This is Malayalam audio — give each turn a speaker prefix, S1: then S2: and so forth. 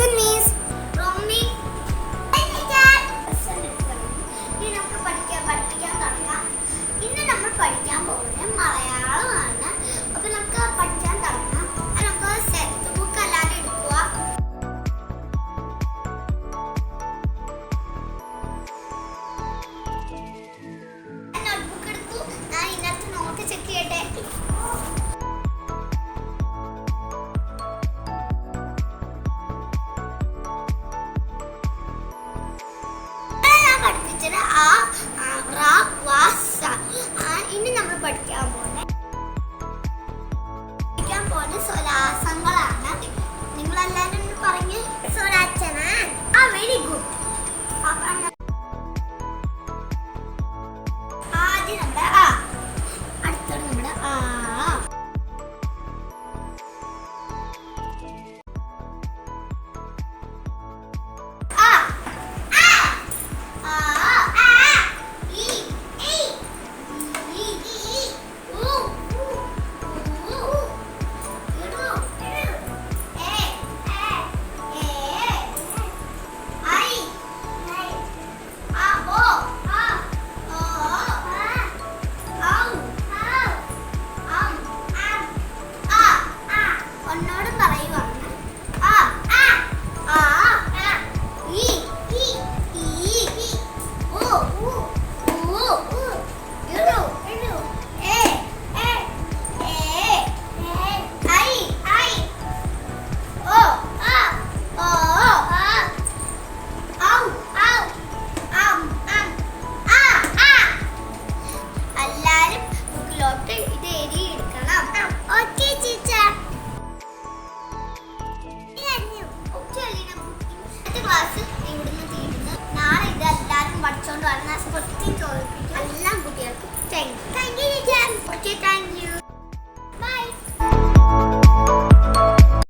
S1: lesson means
S2: Romney. ഇന്ന് നമ്മൾ പഠിക്കാൻ പോകുന്നത് മലയാളമാണ്. അപ്പൊ നമുക്ക് പഠിക്കാൻ തുടങ്ങാം. നമുക്ക് സെറ്റ് ബുക്ക് അല്ലാതെ എടുക്കുക. നോട്ട്ബുക്ക് എടുത്തു. ഞാൻ ഇതിനകത്ത് നോട്ട് ചെക്ക് ചെയ്യട്ടെ. ഇനി നമ്മൾ പഠിക്കാൻ പോകുന്ന സ്വരാസങ്ങളാണ്. നിങ്ങളെല്ലാവരും പറഞ്ഞ് സ്വരാച്ചന. Very good. ആദ്യം നമ്മുടെ ആ, അടുത്തത് നമ്മുടെ ആ. ക്ലാസ് ഇവിടുന്ന് തീരുന്നു. നാളെ ഇതെല്ലാവരും പഠിച്ചോണ്ട് വരണം.